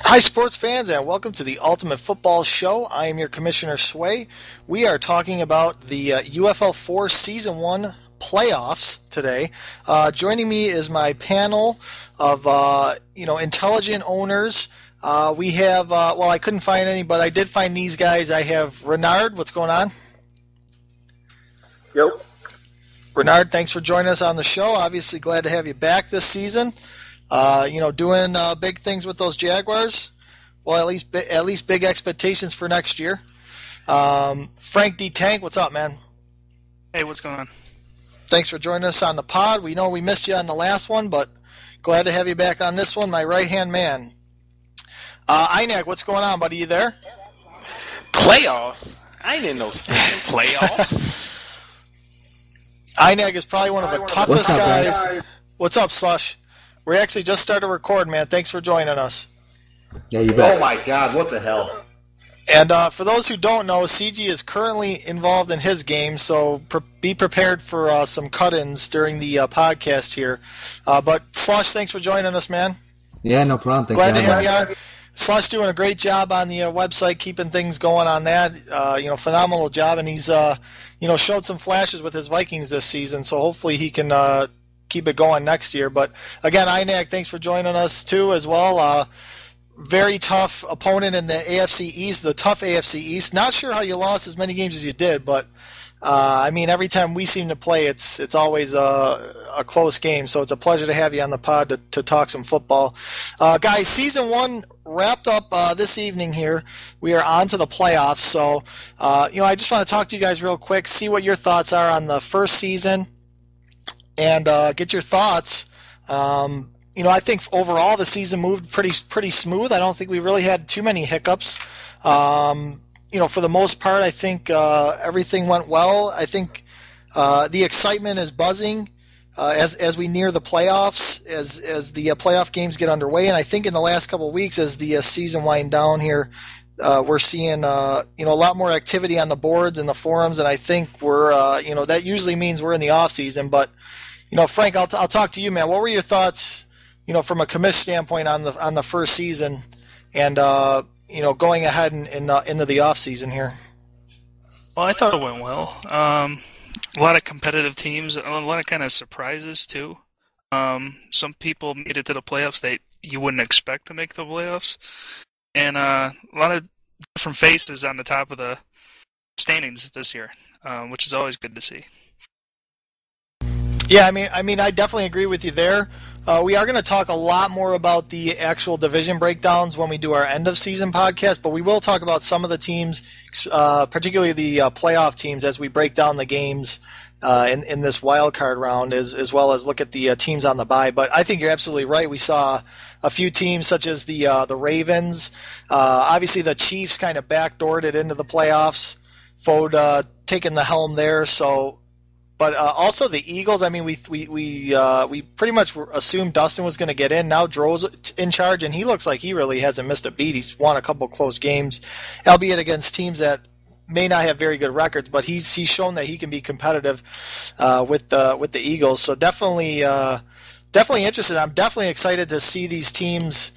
Hi, sports fans, and welcome to the Ultimate Football Show. I am your Commissioner Sway. We are talking about the UFL4 Season 1 playoffs today. Joining me is my panel of intelligent owners. We have, I couldn't find any, but I did find these guys. I have Renard. What's going on? Yep. Renard, thanks for joining us on the show. Obviously glad to have you back this season. Doing big things with those Jaguars. Well, at least big expectations for next year. Frank D. Tank, what's up, man? Hey, what's going on? Thanks for joining us on the pod. We know we missed you on the last one, but glad to have you back on this one, my right-hand man. Inag, what's going on, buddy? You there? Playoffs? I ain't in no season playoffs. Inag is probably one of the toughest guys. What's up, Slush? We actually just started recording, man. Thanks for joining us. Yeah, you bet. Oh my God, what the hell? And for those who don't know, CG is currently involved in his game, so be prepared for some cut-ins during the podcast here. But Slush, thanks for joining us, man. Yeah, no problem. Glad to have you on. Slush doing a great job on the website, keeping things going on that. Phenomenal job, and he's showed some flashes with his Vikings this season. So hopefully he can keep it going next year. But again, Inag, thanks for joining us too as well. Very tough opponent in the AFC East, the tough AFC East. Not sure how you lost as many games as you did, but every time we seem to play, it's always a close game. So it's a pleasure to have you on the pod to talk some football. Guys, Season 1 wrapped up this evening here. We are on to the playoffs. So, I just want to talk to you guys real quick, see what your thoughts are on the first season, and get your thoughts. I think overall the season moved pretty smooth. I don't think we really had too many hiccups. For the most part, I think everything went well. I think the excitement is buzzing as we near the playoffs, as the playoff games get underway. And I think in the last couple of weeks, as the season wind down here, we're seeing a lot more activity on the boards and the forums. And I think we're that usually means we're in the off season. But Frank, I'll talk to you, man. What were your thoughts? From a commish standpoint on the first season, and going ahead into the off season here. Well, I thought it went well. A lot of competitive teams, a lot of kind of surprises too. Some people made it to the playoffs that you wouldn't expect to make the playoffs, and a lot of different faces on the top of the standings this year, which is always good to see. Yeah, I definitely agree with you there. We are going to talk a lot more about the actual division breakdowns when we do our end of season podcast, but we will talk about some of the teams, particularly the playoff teams, as we break down the games in this wild card round, as well as look at the teams on the bye. But I think you're absolutely right. We saw a few teams such as the Ravens. Obviously, the Chiefs kind of backdoored it into the playoffs. Fode taking the helm there, so. But also the Eagles. We pretty much assumed Dustin was going to get in. Now Dro's in charge, and he looks like he really hasn't missed a beat. He's won a couple close games, albeit against teams that may not have very good records. But he's shown that he can be competitive with the Eagles. So definitely interested. I'm definitely excited to see these teams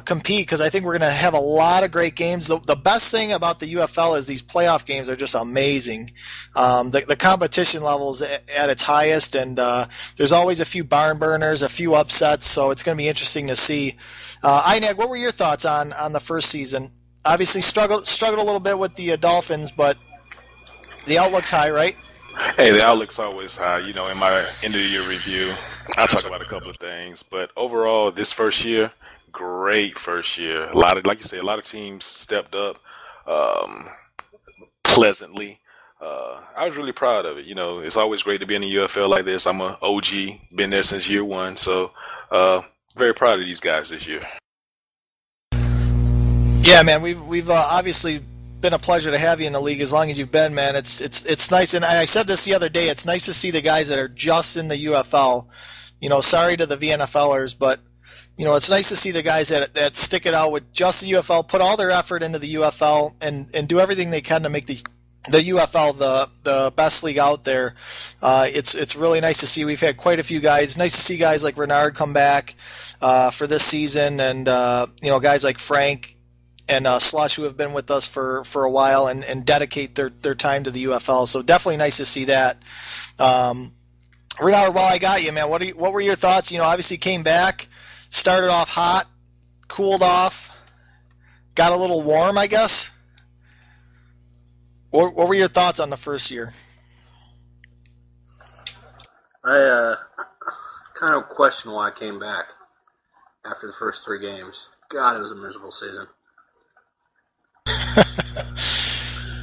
compete, because I think we're going to have a lot of great games. The best thing about the UFL is these playoff games are just amazing. The competition level is at its highest, and there's always a few barn burners, a few upsets, so it's going to be interesting to see. Inag, what were your thoughts on the first season? Obviously struggled a little bit with the Dolphins, but the outlook's high, right? Hey, the outlook's always high. In my end-of-the-year review, I'll talk about a couple of things. But overall, this first year, great first year. Like you say, a lot of teams stepped up pleasantly. I was really proud of it. It's always great to be in the UFL like this. I'm an OG, been there since year one. So very proud of these guys this year. Yeah, man, we've obviously been a pleasure to have you in the league as long as you've been, man. It's nice, and I said this the other day. It's nice to see the guys that are just in the UFL. Sorry to the VNFLers, but it's nice to see the guys that stick it out with just the UFL, put all their effort into the UFL, and do everything they can to make the UFL the best league out there. It's really nice to see. We've had quite a few guys. Nice to see guys like Renard come back. for this season, and guys like Frank and Slush, who have been with us for a while and dedicate their time to the UFL. So definitely nice to see that. Renard, while I got you, man, what were your thoughts? Obviously came back, started off hot, cooled off, got a little warm, I guess. What were your thoughts on the first year? I kind of question why I came back after the first 3 games. God, it was a miserable season. I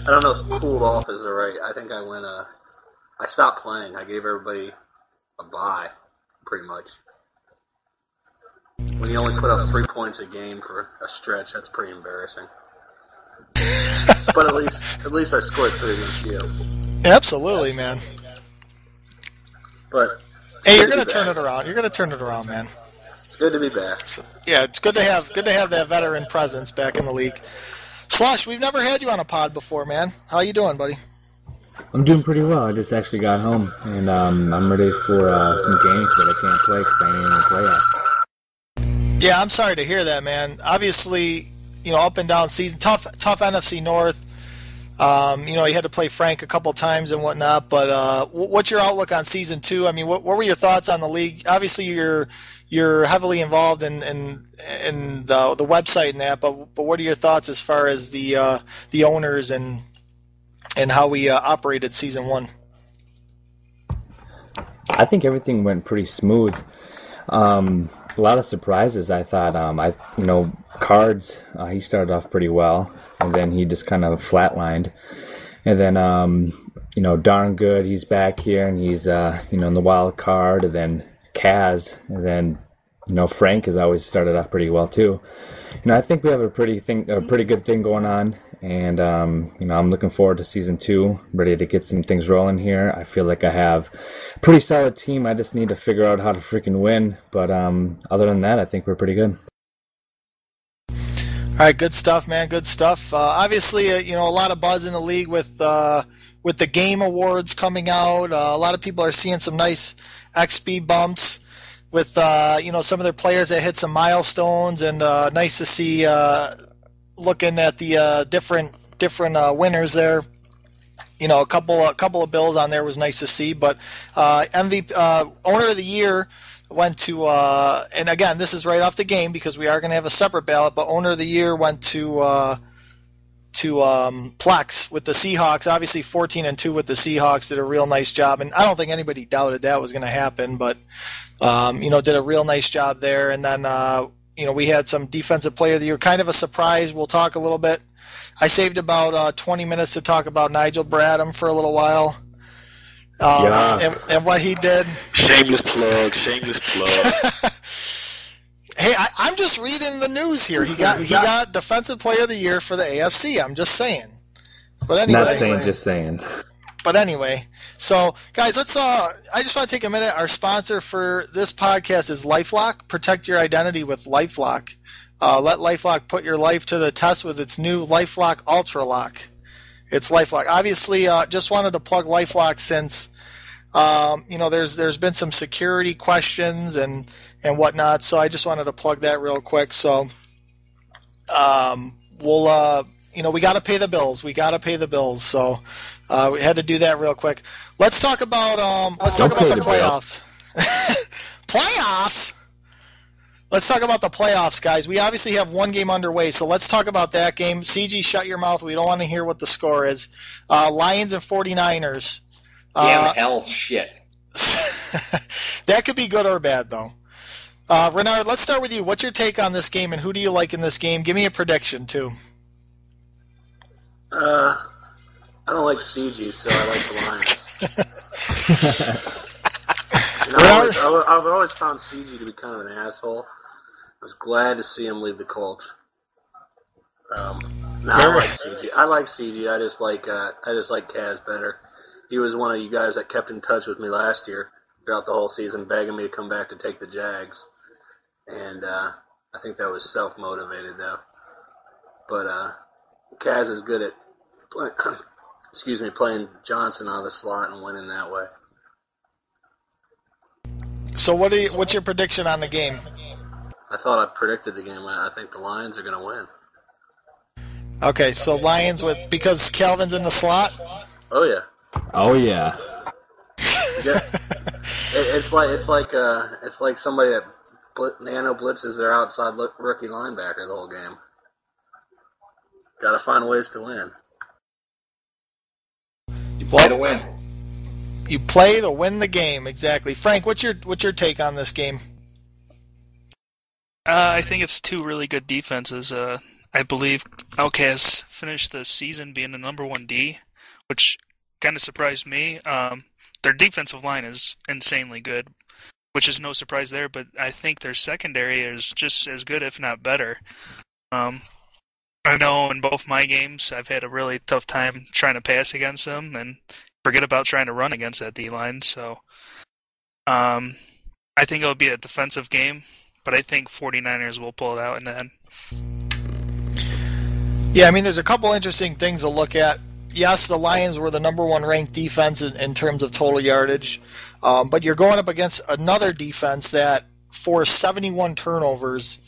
don't know if cooled off is the right. I think I stopped playing. I gave everybody a bye, pretty much. When you only put up 3 points a game for a stretch, that's pretty embarrassing. But at least I scored 3 against you. Absolutely, man. But hey, you're gonna turn it around. You're gonna turn it around, man. It's good to be back. Yeah, it's good to have that veteran presence back in the league. Slush, we've never had you on a pod before, man. How you doing, buddy? I'm doing pretty well. I just actually got home, and I'm ready for some games, but I can't play because I ain't in the playoffs. Yeah, I'm sorry to hear that, man. Obviously, up and down season, tough NFC North. You had to play Frank a couple times and whatnot, but what's your outlook on season 2? I mean, what were your thoughts on the league? Obviously, you're heavily involved in the website and that, but what are your thoughts as far as the owners and how we operated season 1? I think everything went pretty smooth. A lot of surprises. I thought, Cards, he started off pretty well, and then he just kind of flatlined. And then, Darn Good, he's back here, and he's, in the wild card. And then Kaz, and then, Frank has always started off pretty well too. I think we have a pretty good thing going on, and I'm looking forward to season 2. Ready to get some things rolling here. I feel like I have a pretty solid team. I just need to figure out how to freaking win. But other than that, I think we're pretty good. All right, good stuff, man. Good stuff. Obviously, a lot of buzz in the league with the game awards coming out. A lot of people are seeing some nice XP bumps with some of their players that hit some milestones, and nice to see looking at the different winners there. A couple of bills on there was nice to see, but MVP owner of the year went to and again, this is right off the game because we are going to have a separate ballot, but owner of the year went to Plex with the Seahawks. Obviously 14-2 with the Seahawks, did a real nice job, and I don't think anybody doubted that was going to happen, but did a real nice job there. And then we had some defensive player of the year, kind of a surprise. We'll talk a little bit. I saved about 20 minutes to talk about Nigel Bradham for a little while. And what he did. Shameless plug. Hey, I'm just reading the news here. He got Defensive Player of the Year for the AFC. I'm just saying. But anyway, not saying, just saying. But anyway, so guys, let's. I just want to take a minute. Our sponsor for this podcast is LifeLock. Protect your identity with LifeLock. Let LifeLock put your life to the test with its new LifeLock Ultra Lock. It's LifeLock. Obviously, just wanted to plug LifeLock since there's been some security questions and whatnot. So I just wanted to plug that real quick. So we'll we got to pay the bills. So we had to do that real quick. Let's talk about the playoffs. Playoffs. Let's talk about the playoffs, guys. We obviously have one game underway, so let's talk about that game. CG, shut your mouth. We don't want to hear what the score is. Lions and 49ers. Damn hell shit. That could be good or bad, though. Renard, let's start with you. What's your take on this game, and who do you like in this game? Give me a prediction, too. I don't like CG, so I like the Lions. I've always found CG to be kind of an asshole. I was glad to see him leave the Colts. I like CG. I like CG. I just like Kaz better. He was one of you guys that kept in touch with me last year throughout the whole season, begging me to come back to take the Jags, and I think that was self-motivated though. But Kaz is good at playing Johnson on the slot and winning that way. So what's your prediction on the game? I thought I predicted the game. I think the Lions are going to win. Okay, so Lions because Calvin's in the slot? Oh, yeah. Oh, yeah. Yeah. It's like somebody that nano blitzes their outside rookie linebacker the whole game. Got to find ways to win. You play to win. You play to win the game, exactly. Frank, what's your take on this game? I think it's two really good defenses. I believe Outcast finished the season being the number 1 D, which kind of surprised me. Their defensive line is insanely good, which is no surprise there, but I think their secondary is just as good, if not better. I know in both my games I've had a really tough time trying to pass against them and forget about trying to run against that D-line. So I think it'll be a defensive game, but I think 49ers will pull it out in the end. Yeah, I mean, there's a couple interesting things to look at. Yes, the Lions were the number 1 ranked defense in terms of total yardage, but you're going up against another defense that forced 71 turnovers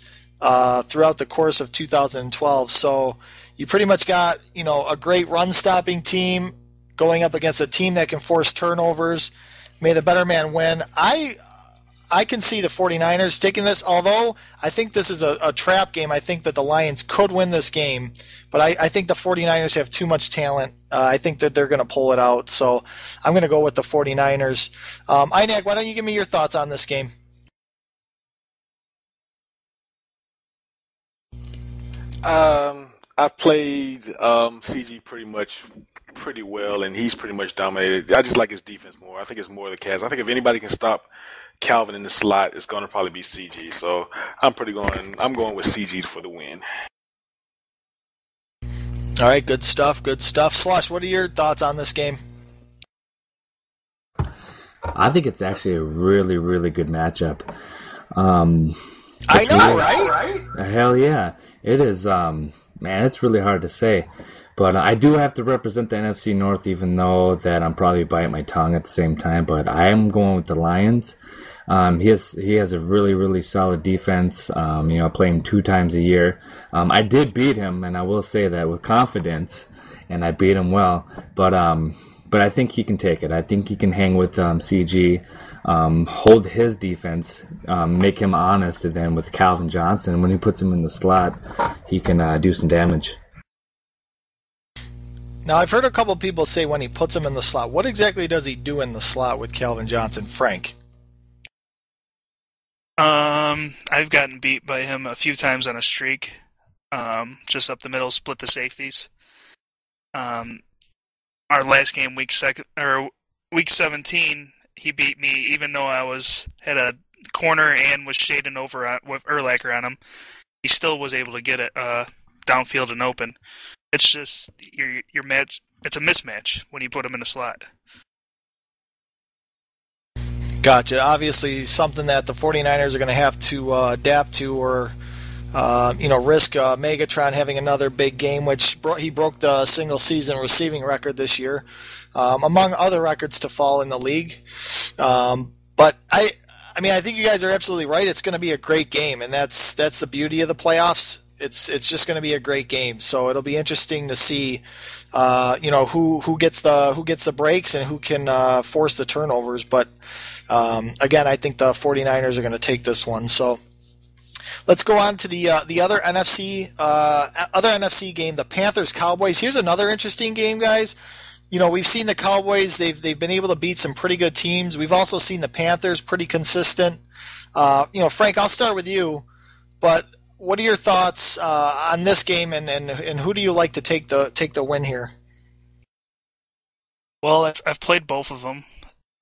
throughout the course of 2012. So you pretty much got, a great run-stopping team going up against a team that can force turnovers. May the better man win. I can see the 49ers taking this, although I think this is a trap game. I think that the Lions could win this game, but I think the 49ers have too much talent. I think that they're going to pull it out, so I'm going to go with the 49ers. Inac, why don't you give me your thoughts on this game? I've played CG pretty well, and he's pretty much dominated. I just like his defense more. I think it's more the Cavs. I think if anybody can stop Calvin in the slot, it's going to probably be CG. So I'm going with CG for the win. All right, good stuff. Slush, what are your thoughts on this game? I think it's actually a really, really good matchup. I know, right? Hell yeah. It is, man, it's really hard to say. But I do have to represent the NFC North, even though that I'm probably biting my tongue at the same time. But I am going with the Lions. He has a really, really solid defense. I play him 2 times a year. I did beat him, and I will say that with confidence, and I beat him well. But I think he can take it. I think he can hang with CG, hold his defense, make him honest, and then with Calvin Johnson, when he puts him in the slot, he can do some damage. Now, I've heard a couple people say when he puts him in the slot. What exactly does he do in the slot with Calvin Johnson? Frank? I've gotten beat by him a few times on a streak. Just up the middle, split the safeties. Our last game, week 17, he beat me, even though I had a corner and was shading over with Urlacher on him. He still was able to get it downfield and open. It's just your match. It's a mismatch when you put him in the slot. Gotcha. Obviously, something that the 49ers are going to have to adapt to, or risk Megatron having another big game, which he broke the single-season receiving record this year, among other records to fall in the league. But I think you guys are absolutely right. It's going to be a great game, and that's the beauty of the playoffs. It's just going to be a great game. So it'll be interesting to see, who gets the breaks and who can force the turnovers. But again, I think the 49ers are going to take this one. So let's go on to the other NFC game, the Panthers-Cowboys. Here's another interesting game, guys. We've seen the Cowboys. They've been able to beat some pretty good teams. We've also seen the Panthers pretty consistent. Frank, I'll start with you. But what are your thoughts on this game, and who do you like to take the win here? Well, I've played both of them,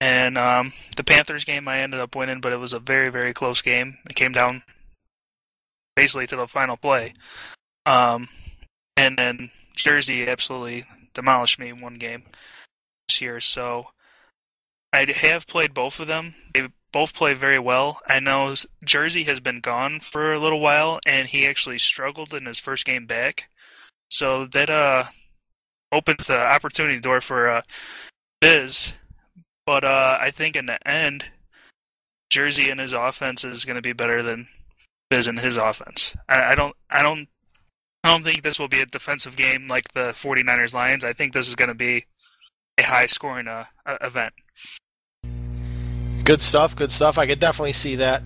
and the Panthers game I ended up winning, but it was a very, very close game. It came down basically to the final play, and then Jersey absolutely demolished me in one game this year. So I have played both of them. They both play very well. I know Jersey has been gone for a little while, and he actually struggled in his first game back. So that opens the opportunity door for Biz. But I think in the end, Jersey and his offense is going to be better than Biz and his offense. I don't think this will be a defensive game like the 49ers Lions. I think this is going to be a high scoring event. Good stuff. Good stuff. I could definitely see that.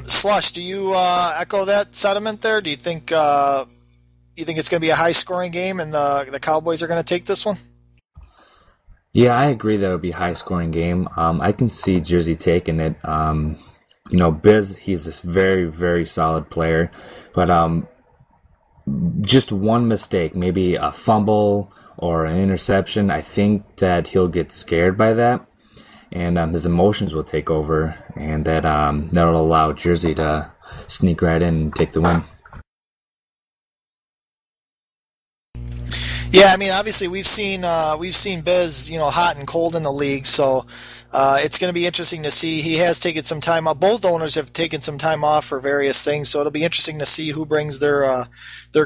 Slush, do you echo that sentiment there? Do you think it's going to be a high scoring game and the Cowboys are going to take this one? Yeah, I agree that it'll be a high scoring game. I can see Jersey taking it. Biz, he's this very, very solid player, but just one mistake, maybe a fumble or an interception, I think that he'll get scared by that, and his emotions will take over, and that'll allow Jersey to sneak right in and take the win. Yeah, I mean, obviously we've seen Biz, hot and cold in the league, so it's going to be interesting to see. He has taken some time off. Both owners have taken some time off for various things, so it'll be interesting to see who brings their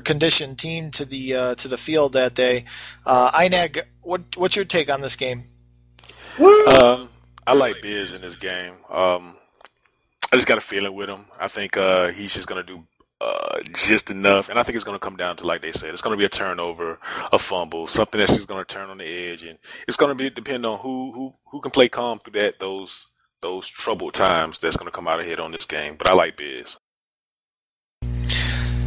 conditioned team to the field that day. Inag, what's your take on this game? I like Biz in this game. I just got a feeling with him. I think he's just going to do just enough, and I think it's going to come down to, like they said, it's going to be a turnover, a fumble, something that's just going to turn on the edge, and it's going to be depend on who can play calm through those troubled times that's going to come out ahead on this game. But I like Biz.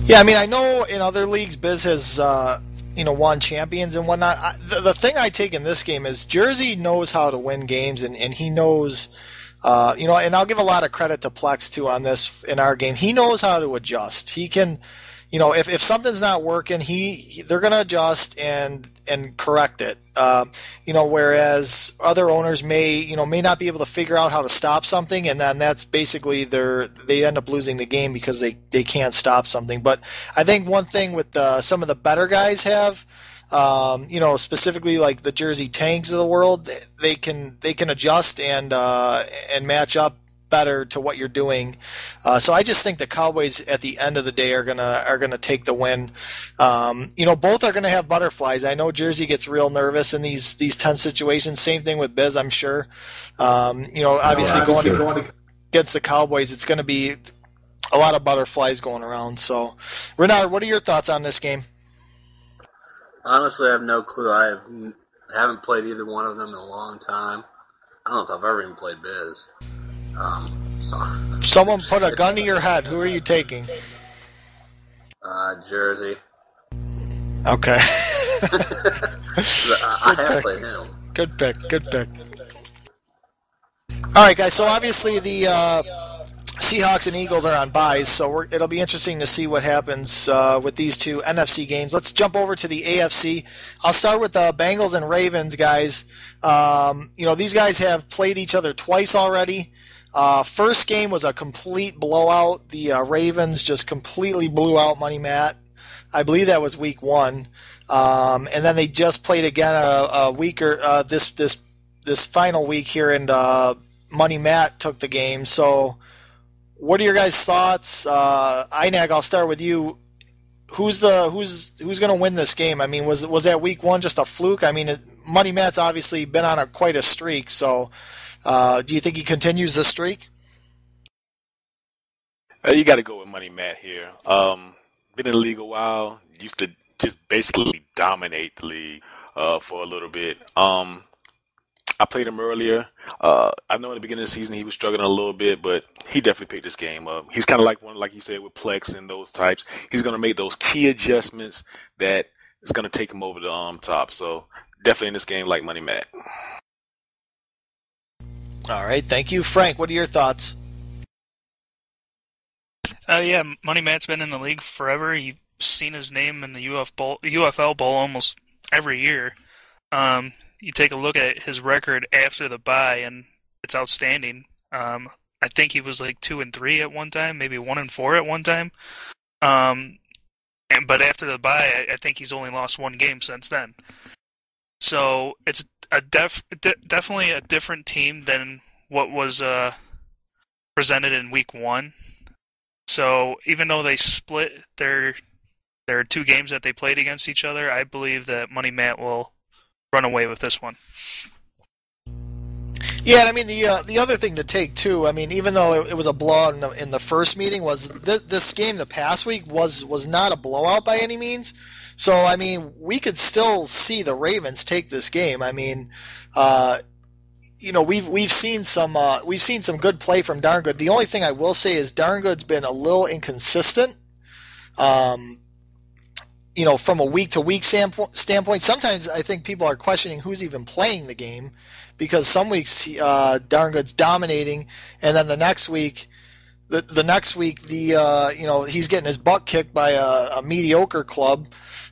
Yeah, I mean, I know in other leagues Biz has won champions and whatnot. The thing I take in this game is Jersey knows how to win games, and he knows. And I'll give a lot of credit to Plex too on this in our game. He knows how to adjust. He can, if something's not working, they're going to adjust and correct it. Whereas other owners may not be able to figure out how to stop something, and then that's basically they end up losing the game because they can't stop something. But I think one thing with some of the better guys have. Specifically like the Jersey Tanks of the world, they can adjust and match up better to what you're doing. So I just think the Cowboys at the end of the day are gonna take the win. Both are gonna have butterflies. I know Jersey gets real nervous in these tense situations. Same thing with Biz, I'm sure. Obviously going against the Cowboys, it's gonna be a lot of butterflies going around. So, Renard, what are your thoughts on this game? Honestly, I have no clue. I haven't played either one of them in a long time. I don't know if I've ever even played Biz. Someone put a gun to your head. Who are you taking? Jersey. Okay. I have played him. Good pick. All right, guys. So obviously the Seahawks and Eagles are on byes, so it'll be interesting to see what happens with these two NFC games. Let's jump over to the AFC. I'll start with the Bengals and Ravens, guys. These guys have played each other twice already. First game was a complete blowout. The Ravens just completely blew out Money Matt. I believe that was week 1. And then they just played again a week or this final week here, and Money Matt took the game. So what are your guys' thoughts? Inag, I'll start with you. Who's going to win this game? I mean, was that week 1 just a fluke? I mean, Money Matt's obviously been on quite a streak. So, do you think he continues the streak? You got to go with Money Matt here. Been in the league a while. Used to just basically dominate the league for a little bit. I played him earlier. I know in the beginning of the season he was struggling a little bit, but he definitely picked this game up. He's kind of like one, like you said, with Plex and those types. He's going to make those key adjustments that is going to take him over the top. So definitely in this game, like Money Matt. All right, thank you, Frank. What are your thoughts? Yeah, Money Matt's been in the league forever. You've seen his name in the UFL Bowl almost every year. You take a look at his record after the bye, and it's outstanding. I think he was like 2-3 at one time, maybe 1-4 at one time. But after the bye, I think he's only lost one game since then. So it's definitely a different team than what was presented in week 1. So even though they split their 2 games that they played against each other, I believe that Money Matt will run away with this one. Yeah, and I mean the other thing to take too. I mean, even though it was a blowout in the first meeting, was this game the past week was not a blowout by any means. So I mean, we could still see the Ravens take this game. I mean, we've seen some good play from Darngood. The only thing I will say is Darngood's been a little inconsistent. From a week-to-week standpoint, sometimes I think people are questioning who's even playing the game, because some weeks Darngood's dominating, and then the next week, he's getting his butt kicked by a mediocre club,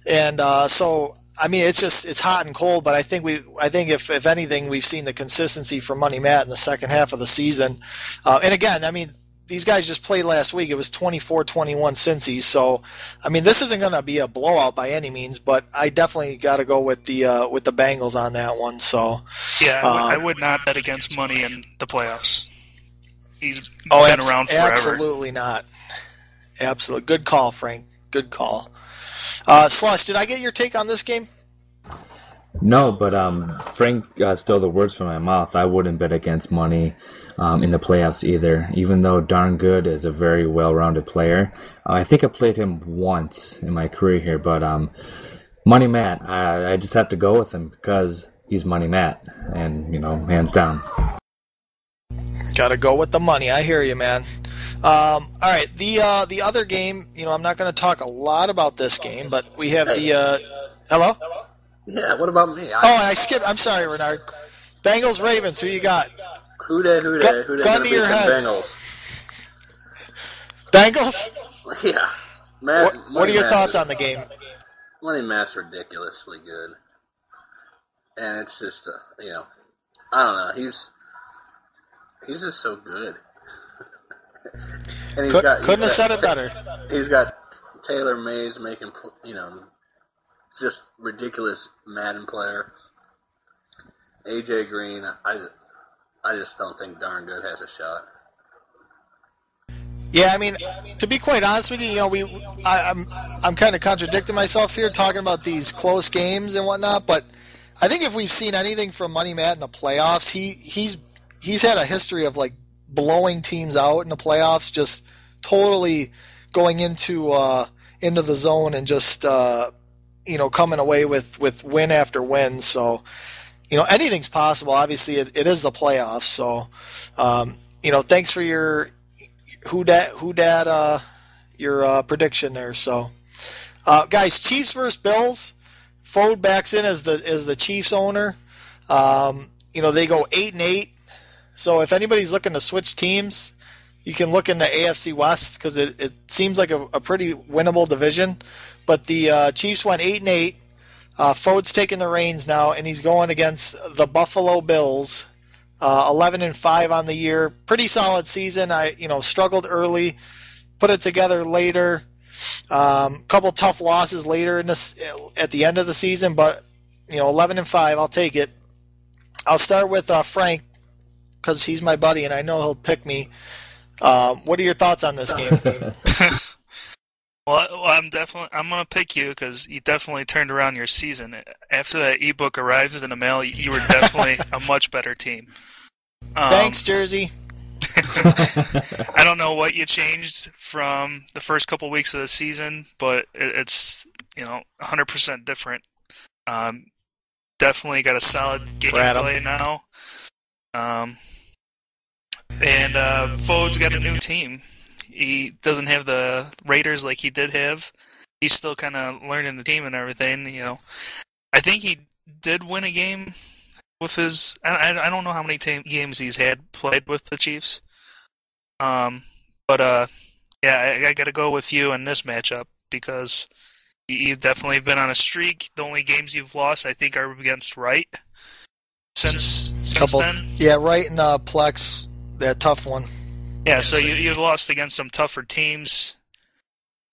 and so I mean it's hot and cold. But I think if anything, we've seen the consistency from Money Matt in the second half of the season, and again, I mean. These guys just played last week. It was 24-21 Cincy. So, I mean, this isn't going to be a blowout by any means, but I definitely got to go with the Bengals on that one. So, yeah, I would not bet against Money in the playoffs. He's been around forever. Absolutely not. Absolutely. Good call, Frank. Good call. Slush, did I get your take on this game? No, but Frank stole the words from my mouth. I wouldn't bet against Money in the playoffs either, even though Darngood is a very well-rounded player. I think I played him once in my career here, but Money Matt, I just have to go with him because he's Money Matt, and, hands down. Got to go with the money. I hear you, man. All right, the other game, I'm not going to talk a lot about this game, but we have hello? Yeah, what about me? I skipped. I'm sorry, Renard. Bengals, Ravens, who you got? Who dey? Gun to your head. Bengals. Bengals? Yeah. What are your thoughts on the game? Money Matt's ridiculously good. And it's just, I don't know. He's just so good. And couldn't have said it better. He's got Taylor Mays making, just ridiculous Madden player. AJ Green, I just don't think Darngood has a shot. Yeah, I mean, to be quite honest with you, I'm kind of contradicting myself here, talking about these close games and whatnot. But I think if we've seen anything from Money Matt in the playoffs, he's had a history of like blowing teams out in the playoffs, just totally going into the zone and just coming away with win after win. So, anything's possible. Obviously, it is the playoffs. So, thanks for your your prediction there. So, guys, Chiefs versus Bills. Fode backs in as the Chiefs owner. They go 8-8. So if anybody's looking to switch teams, you can look in the AFC West because it seems like a pretty winnable division. But the Chiefs went 8-8. Fode's taking the reins now, and he's going against the Buffalo Bills. 11-5 on the year. Pretty solid season. I struggled early, put it together later. Couple tough losses later at the end of the season, but 11-5. I'll take it. I'll start with Frank because he's my buddy, and I know he'll pick me. What are your thoughts on this game? Well, I'm gonna pick you because you definitely turned around your season after that ebook arrived in the mail. You were definitely a much better team. Thanks, Jersey. I don't know what you changed from the first couple weeks of the season, but it's 100% different. Definitely got a solid game play now. And Fode's got a new team. He doesn't have the Raiders like he did have. He's still kind of learning the team and everything. I think he did win a game with his. I don't know how many games he's had played with the Chiefs. I got to go with you in this matchup because you've definitely been on a streak. The only games you've lost, I think, are against Wright since then. Yeah, Wright and Plex, that tough one. Yeah, so you've lost against some tougher teams.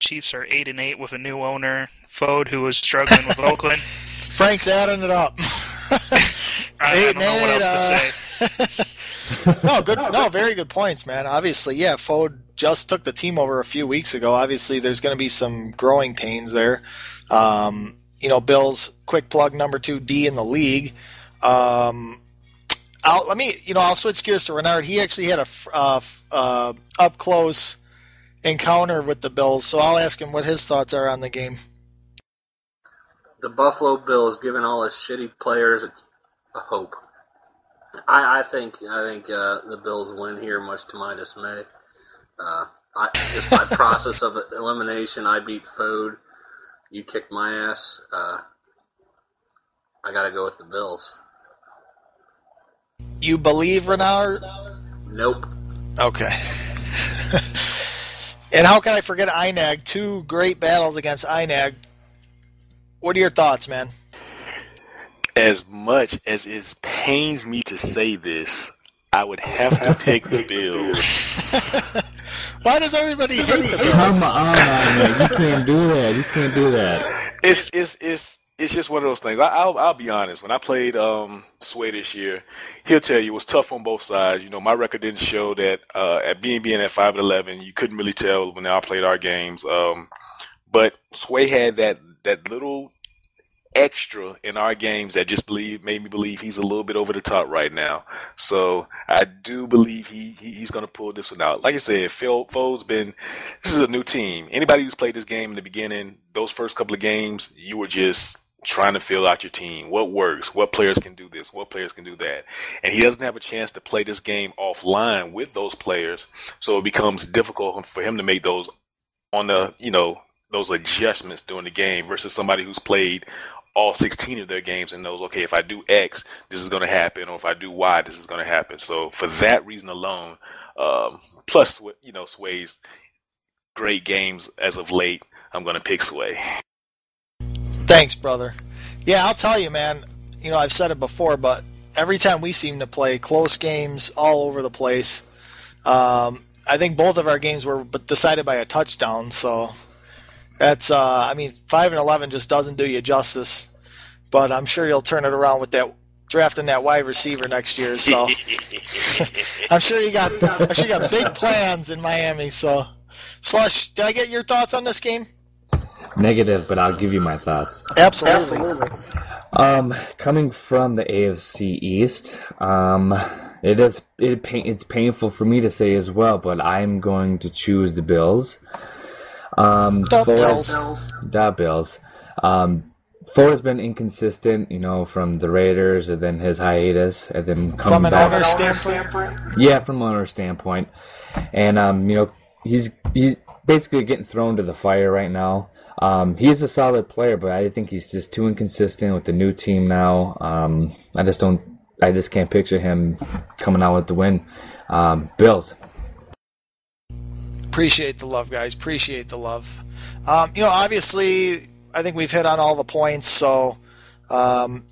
Chiefs are 8-8 with a new owner, Fode, who was struggling with Oakland. Frank's adding it up. I don't know what else to say. No, very good points, man. Obviously, yeah, Fode just took the team over a few weeks ago. Obviously, there's going to be some growing pains there. Bills, quick plug, number 2 D in the league. I'll switch gears to Renard. He actually had a up close encounter with the Bills, so I'll ask him what his thoughts are on the game. The Buffalo Bills giving all his shitty players a hope. I think the Bills win here, much to my dismay. Just my process of elimination, I beat Food. You kicked my ass. I got to go with the Bills. You believe Renard? Nope. Okay. And how can I forget INAG? 2 great battles against INAG. What are your thoughts, man? As much as it pains me to say this, I would have to pick the Bills. Why does everybody hate the Bills? Come on, man. You can't do that. You can't do that. It's just one of those things. I'll be honest. When I played Sway this year, he'll tell you it was tough on both sides. You know, my record didn't show that at being at 5-11, you couldn't really tell when I played our games. But Sway had that little extra in our games that just made me believe he's a little bit over the top right now. So I do believe he's going to pull this one out. Like I said, Foe's this is a new team. Anybody who's played this game in the beginning, those first couple of games, you were just trying to fill out your team. What works? What players can do this? What players can do that? And he doesn't have a chance to play this game offline with those players. So it becomes difficult for him to make those on those adjustments during the game versus somebody who's played all 16 of their games and knows, okay, if I do X, this is going to happen, or if I do Y, this is going to happen. So for that reason alone, plus Sway's great games as of late, I'm going to pick Sway. Thanks, brother. Yeah, I'll tell you, man. I've said it before, but every time we seem to play close games all over the place, I think both of our games were decided by a touchdown. So that's, 5-11 just doesn't do you justice. But I'm sure you'll turn it around with that drafting that wide receiver next year. So I'm sure you got big plans in Miami. So, Slush, did I get your thoughts on this game? Negative, but I'll give you my thoughts. Absolutely. Coming from the AFC East, it's painful for me to say as well, but I'm going to choose the Bills. The Bills. Ford has been inconsistent, from the Raiders and then his hiatus and then coming back. From an owner standpoint? Yeah, from an owner standpoint. And, he's basically getting thrown to the fire right now. He's a solid player, but I think he's just too inconsistent with the new team now. I just can't picture him coming out with the win. Bills. Appreciate the love, guys. Appreciate the love. Obviously, I think we've hit on all the points. So,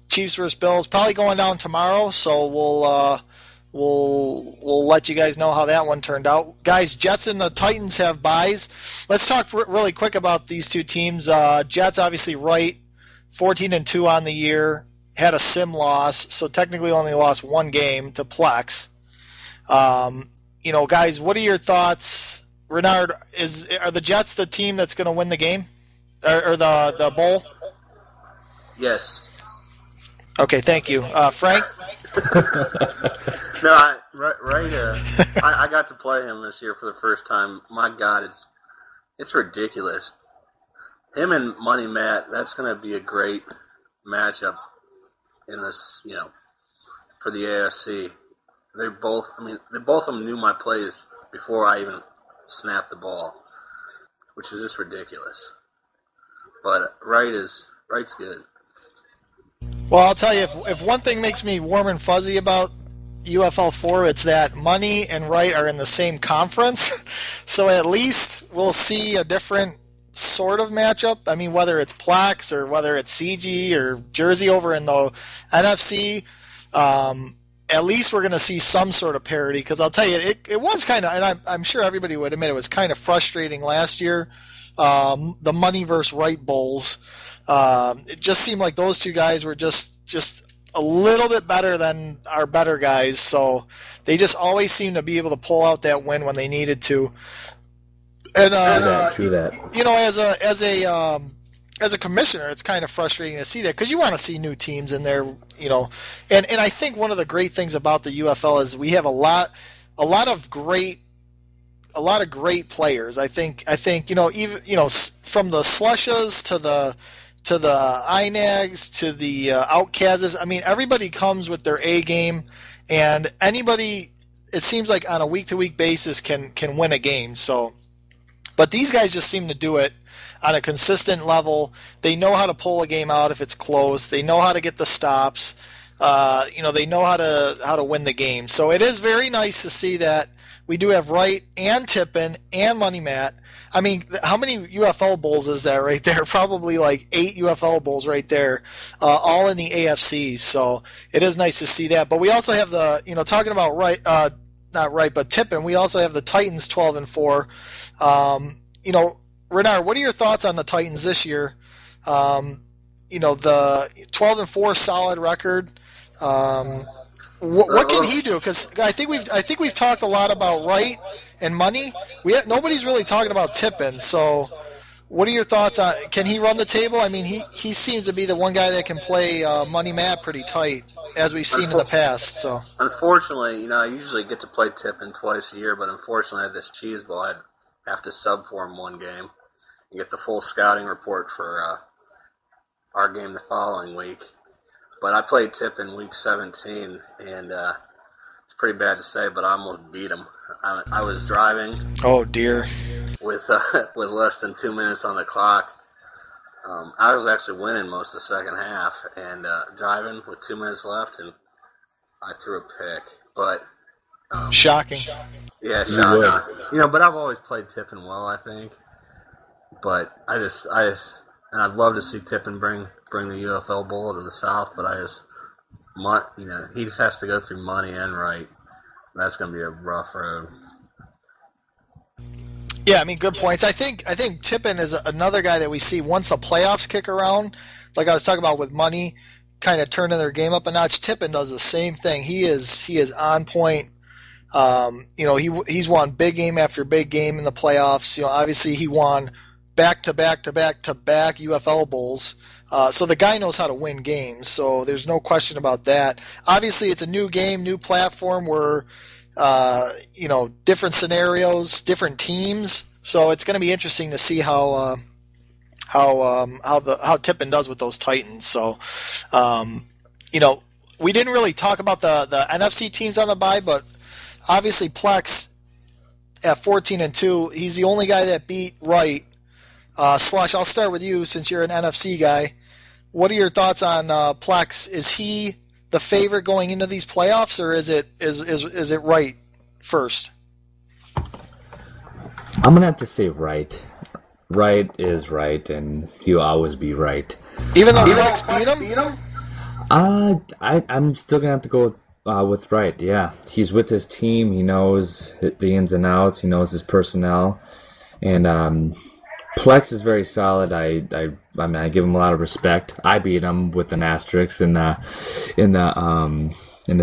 Chiefs versus Bills probably going down tomorrow. So we'll let you guys know how that one turned out. Guys, Jets and the Titans have byes. Let's talk really quick about these two teams. Jets obviously right, 14-2 on the year, had a sim loss, so technically only lost one game to Plex. Guys, what are your thoughts? Renard, are the Jets the team that's going to win the game or the bowl? Yes. Okay, thank you, Frank. No, I got to play him this year for the first time. My God, it's ridiculous. Him and Money Matt, that's going to be a great matchup in this, for the AFC. They both of them knew my plays before I even snapped the ball, which is just ridiculous. But Wright's good. Well, I'll tell you, if one thing makes me warm and fuzzy about UFL4, it's that Money and Wright are in the same conference. So at least we'll see a different sort of matchup. I mean, whether it's Plax or whether it's CG or Jersey over in the NFC, at least we're going to see some sort of parity. Because I'll tell you, it was kind of, and I'm sure everybody would admit it was kind of frustrating last year, the Money versus Wright Bowls. It just seemed like those two guys were just a little bit better than our better guys, so they just always seem to be able to pull out that win when they needed to. And true that. as a commissioner, it's kind of frustrating to see that because you want to see new teams in there, And I think one of the great things about the UFL is we have a lot of great players. I think even from the Slushes to the INAGs to the Outcasts. I mean, everybody comes with their A game, and anybody, it seems like on a week-to-week basis can win a game. So, but these guys just seem to do it on a consistent level. They know how to pull a game out if it's close. They know how to get the stops. They know how to win the game. So it is very nice to see that we do have Wright and Tippin and Money Matt. I mean, how many UFL bowls is that right there? Probably like 8 UFL bowls right there, all in the AFC. So it is nice to see that. But we also have talking about Wright, not Wright, but Tippin. We also have the Titans 12-4. Renard, what are your thoughts on the Titans this year? The 12-4 solid record. What can he do? Because I think we've talked a lot about Wright and Money. Nobody's really talking about Tippin. So, what are your thoughts on? Can he run the table? I mean, he seems to be the one guy that can play Money Matt pretty tight, as we've seen in the past. So, unfortunately, I usually get to play Tippin twice a year, but unfortunately, I had this cheese ball. I'd have to sub for him one game and get the full scouting report for our game the following week. But I played Tippin week 17, and it's pretty bad to say, but I almost beat him. I was driving. Oh dear. With less than 2 minutes on the clock. I was actually winning most of the second half, and driving with 2 minutes left, and I threw a pick. But shocking. Yeah, shocking. But I've always played Tippin well, I think. But I just, and I'd love to see Tippin bring the UFL Bowl to the South, but he just has to go through Money and Wright. That's going to be a rough road. Yeah, I mean, good points. I think Tippin is another guy that we see once the playoffs kick around, like I was talking about with Money, kind of turning their game up a notch. Tippin does the same thing. He is on point. He's won big game after big game in the playoffs. Obviously he won back-to-back UFL Bowls. So the guy knows how to win games, so there's no question about that. Obviously, it's a new game, new platform where, different scenarios, different teams. So it's going to be interesting to see how Tippin does with those Titans. So, we didn't really talk about the NFC teams on the bye, but obviously Plex at 14-2, he's the only guy that beat Wright. Slush, I'll start with you since you're an NFC guy. What are your thoughts on Plex? Is he the favorite going into these playoffs, or is it Wright first? I'm gonna have to say Wright. Wright is right, and he'll always be right. Even though Plex beat him? I'm still gonna have to go with Wright. Yeah, he's with his team. He knows the ins and outs. He knows his personnel, and Plex is very solid. I give him a lot of respect. I beat him with an asterisk in the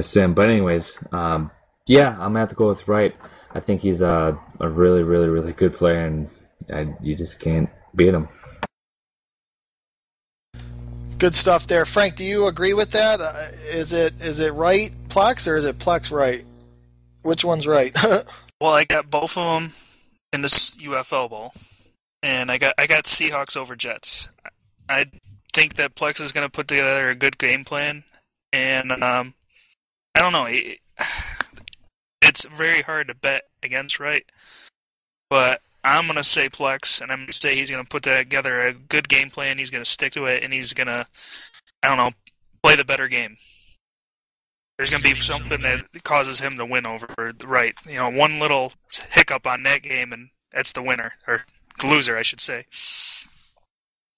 sim. But anyways, I'm gonna have to go with Wright. I think he's a really, really, really good player, and you just can't beat him. Good stuff there, Frank. Do you agree with that? Is it Wright Plex, or is it Plex Wright? Which one's right? Well, I got both of them in this UFL Bowl. And I got Seahawks over Jets. I think that Plex is going to put together a good game plan, and I don't know. It's very hard to bet against Wright, but I'm going to say Plex, and I'm going to say he's going to put together a good game plan. He's going to stick to it, and he's going to, play the better game. There's going to be something that causes him to win over Wright. One little hiccup on that game, and that's the winner, or the loser, I should say.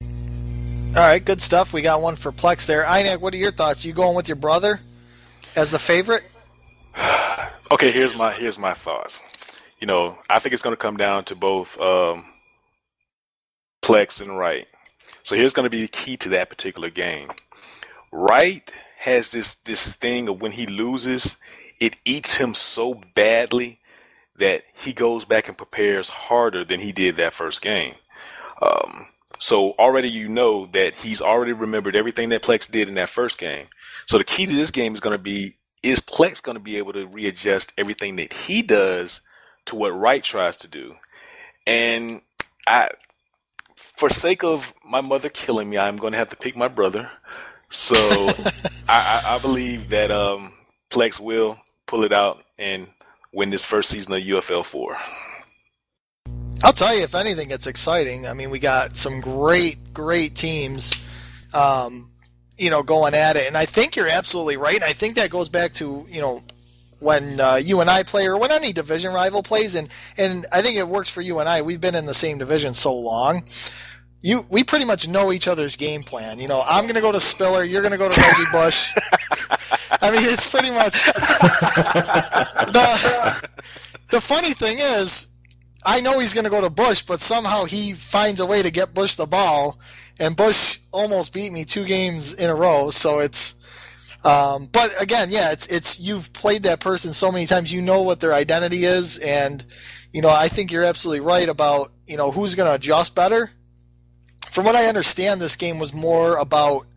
All right, good stuff. We got one for Plex there. Inak, what are your thoughts? You going with your brother as the favorite? Okay, here's my thoughts. I think it's going to come down to both Plex and Wright. So here's going to be the key to that particular game. Wright has this thing of when he loses, it eats him so badly that he goes back and prepares harder than he did that first game. So already you know that he's already remembered everything that Plex did in that first game. So the key to this game is going to be, is Plex going to be able to readjust everything that he does to what Wright tries to do? And for sake of my mother killing me, I'm going to have to pick my brother. So I believe that Plex will pull it out and win this first season of UFL4. I'll tell you, if anything, it's exciting. I mean, we got some great teams, going at it. And I think you're absolutely right. And I think that goes back to, when you and I play, or when any division rival plays. And I think it works for you and I. We've been in the same division so long. We pretty much know each other's game plan. I'm going to go to Spiller. You're going to go to Reggie Bush. I mean, it's pretty much the funny thing is, I know he's going to go to Bush, but somehow he finds a way to get Bush the ball, and Bush almost beat me 2 games in a row. So it's, but again, yeah, it's you've played that person so many times, you know what their identity is, and I think you're absolutely right about who's going to adjust better. From what I understand, this game was more about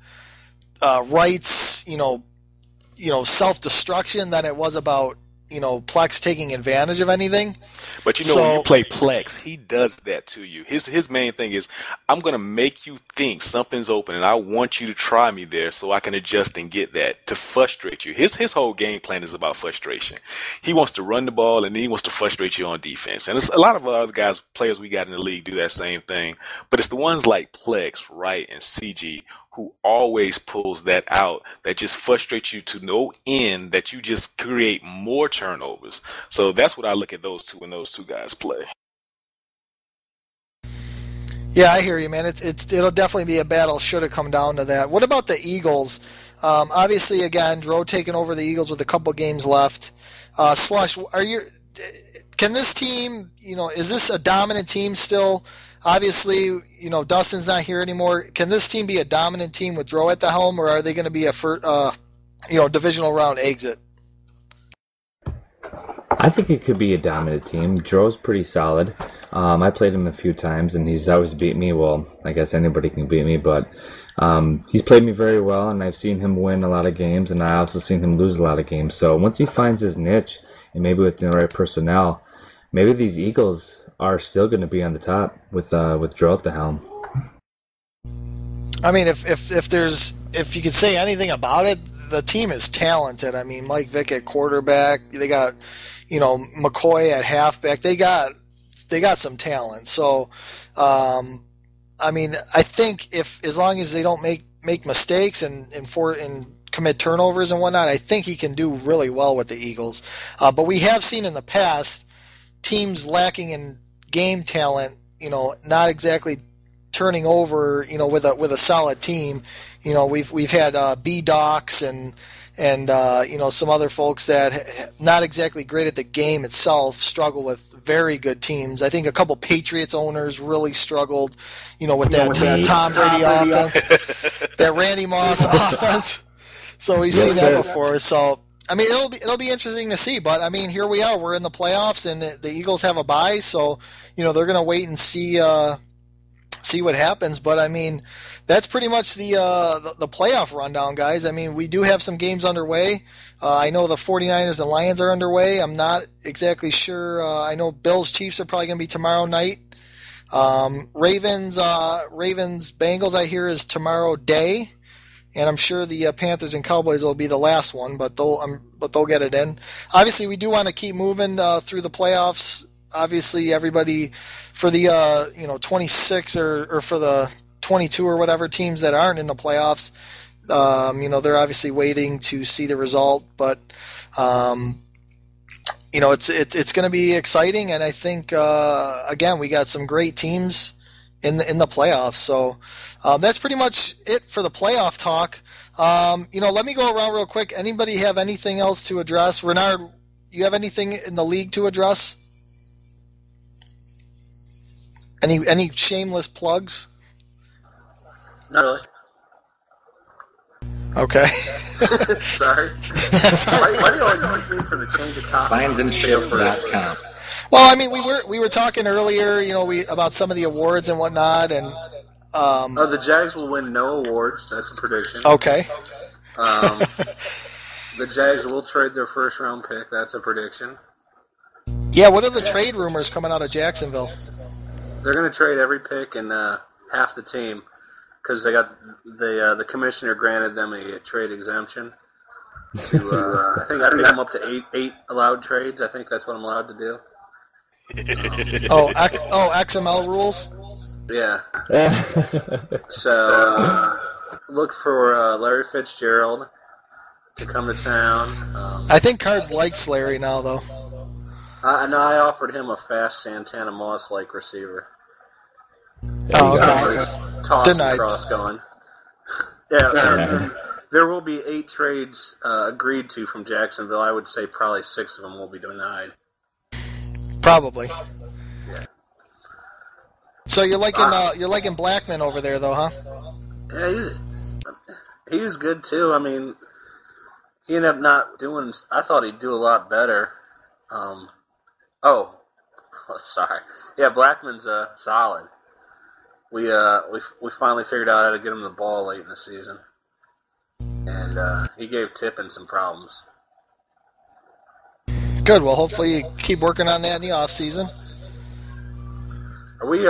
Wright's self-destruction than it was about Plex taking advantage of anything. But when you play Plex, he does that to you. His main thing is, I'm going to make you think something's open, and I want you to try me there so I can adjust and get that, to frustrate you. His whole game plan is about frustration. He wants to run the ball, and then he wants to frustrate you on defense. And a lot of other players we got in the league do that same thing. But it's the ones like Plex, Wright, and CG who always pulls that out, that just frustrates you to no end, that you just create more turnovers. So that's what I look at those two when those two guys play. Yeah, I hear you, man. It'll definitely be a battle should it come down to that. What about the Eagles? Obviously, again, Dro taking over the Eagles with a couple games left. Slush, can this team, is this a dominant team still? Obviously, Dustin's not here anymore. Can this team be a dominant team with Dro at the helm, or are they going to be a divisional round exit? I think it could be a dominant team. Dro's pretty solid. I played him a few times, and he's always beat me. Well, I guess anybody can beat me, but he's played me very well, and I've seen him win a lot of games, and I also seen him lose a lot of games. So once he finds his niche, and maybe with the right personnel, maybe these Eagles are still going to be on the top with Dro at the helm. I mean, if you could say anything about it, the team is talented. I mean, Mike Vick at quarterback, they got McCoy at halfback. They got some talent. So, I mean, I think as long as they don't make mistakes and commit turnovers and whatnot, I think he can do really well with the Eagles. But we have seen in the past teams lacking in game talent, not exactly turning over, with a solid team. We've had B-Docs and some other folks that not exactly great at the game itself struggle with very good teams. I think a couple Patriots owners really struggled, with that Tom Brady offense, that Randy Moss offense. So we've seen that before. So I mean, it'll be interesting to see. But I mean, here we are. We're in the playoffs, and the Eagles have a bye, so they're going to wait and see what happens. But I mean, that's pretty much the playoff rundown, guys. I mean, we do have some games underway. I know the 49ers and Lions are underway. I'm not exactly sure. I know Bills Chiefs are probably going to be tomorrow night. Ravens Bengals, I hear, is tomorrow day. And I'm sure the Panthers and Cowboys will be the last one, but they'll get it in. Obviously, we do want to keep moving through the playoffs. Obviously, everybody for the 26 or for the 22 or whatever teams that aren't in the playoffs, they're obviously waiting to see the result. But it's going to be exciting, and I think again we got some great teams in the playoffs. So that's pretty much it for the playoff talk. Let me go around real quick. Anybody have anything else to address? Renard, you have anything in the league to address? Any shameless plugs? Not really. Okay. Sorry. Why do you always like me for the change of topic? Landsandship.com. Well, I mean, we were talking earlier, about some of the awards and whatnot, and The Jags will win no awards. That's a prediction. Okay. The Jags will trade their first-round pick. That's a prediction. Yeah, what are the trade rumors coming out of Jacksonville? They're going to trade every pick and half the team because they got the commissioner granted them a trade exemption. I think I'm up to eight allowed trades. I think that's what I'm allowed to do. XML rules? Yeah. So look for Larry Fitzgerald to come to town. I think Cards likes Larry now, though. I offered him a fast Santana Moss-like receiver. Okay. Toss Denied. and cross going. Yeah. There will be 8 trades agreed to from Jacksonville. I would say probably 6 of them will be denied. Probably. Yeah. So you're liking Blackman over there, though, huh? Yeah, he's good too. I mean, he ended up not doing. I thought he'd do a lot better. Sorry. Yeah, Blackman's solid. We finally figured out how to get him the ball late in the season, and he gave Tippin some problems. Good. Well, hopefully you keep working on that in the off season. Are we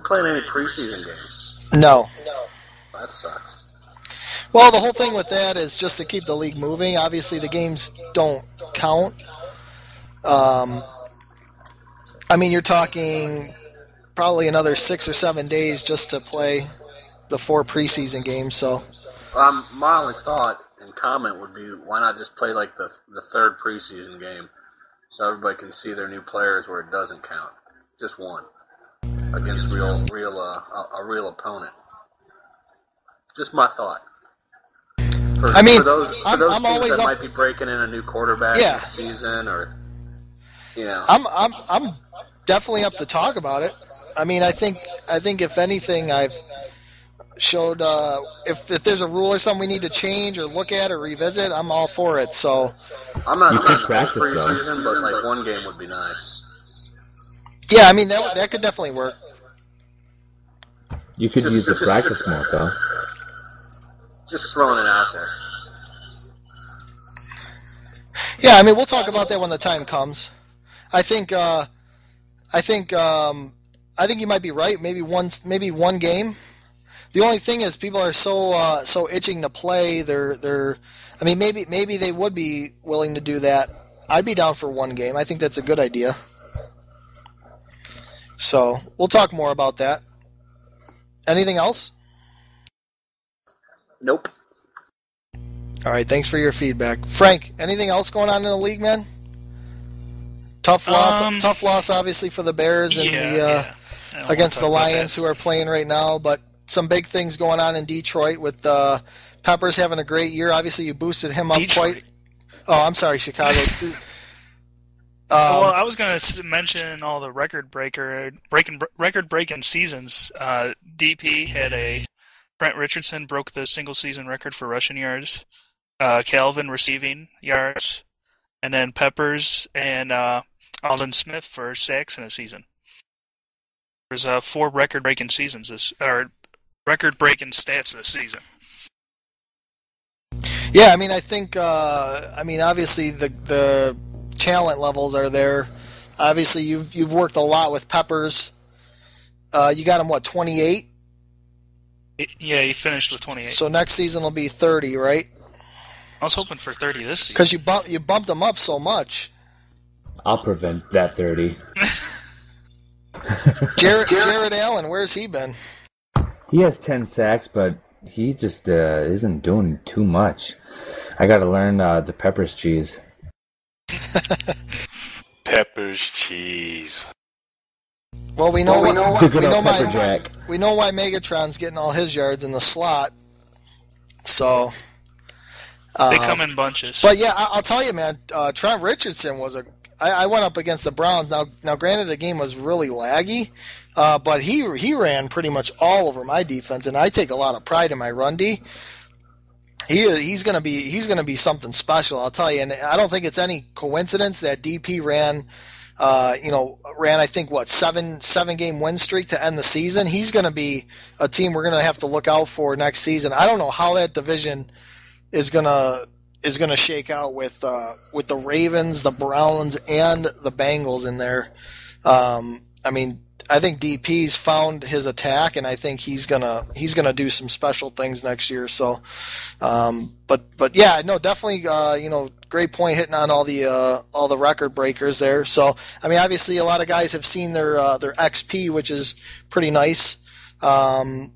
playing any preseason games? No. That sucks. Well, the whole thing with that is just to keep the league moving. Obviously, the games don't count. I mean, you're talking probably another 6 or 7 days just to play the 4 preseason games. So, my only thought and comment would be, why not just play like the third preseason game, so everybody can see their new players where it doesn't count, just one against a real opponent. Just my thought. For those teams that might be breaking in a new quarterback this season, or I'm definitely up to talk about it. I mean, I think if anything, I've showed if there's a rule or something we need to change or look at or revisit, I'm all for it. So I'm not saying preseason, but like one game would be nice. Yeah, I mean that could definitely work. You could use the practice mode though. Just throwing it out there. Yeah, I mean we'll talk about that when the time comes. I think you might be right. Maybe one game. The only thing is, people are so itching to play. I mean, maybe they would be willing to do that. I'd be down for one game. I think that's a good idea. So we'll talk more about that. Anything else? Nope. All right. Thanks for your feedback, Frank. Anything else going on in the league, man? Tough loss, obviously, for the Bears and against the Lions, who are playing right now. But some big things going on in Detroit with Peppers having a great year. Obviously, you boosted him up quite. Oh, I'm sorry, Chicago. Well, I was going to mention all the record-breaking seasons. DP had Brent Richardson broke the single-season record for rushing yards. Calvin receiving yards, and then Peppers and Alden Smith for sacks in a season. There's 4 record-breaking seasons record-breaking stats this season. Yeah, I mean, I think, obviously the talent levels are there. Obviously, you've worked a lot with Peppers. You got him 28? Yeah, he finished with 28. So next season will be 30, right? I was hoping for 30 this season. Because you bumped him up so much. I'll prevent that 30. Jared Allen, where's he been? He has 10 sacks, but he just isn't doing too much. I got to learn the Peppers cheese. Peppers cheese. Well, we know why Megatron's getting all his yards in the slot. So they come in bunches. But yeah, I'll tell you, man. Trent Richardson was I went up against the Browns. Now, granted, the game was really laggy, but he ran pretty much all over my defense, and I take a lot of pride in my run D. He's gonna be something special, I'll tell you. And I don't think it's any coincidence that DP ran ran, I think, seven-game win streak to end the season. He's going to be a team we're going to have to look out for next season. I don't know how that division is going to shake out with the Ravens, the Browns, and the Bengals in there. I think DP's found his attack, and I think he's gonna do some special things next year. So, but yeah, no, definitely, great point hitting on all the record breakers there. So, obviously, a lot of guys have seen their XP, which is pretty nice. A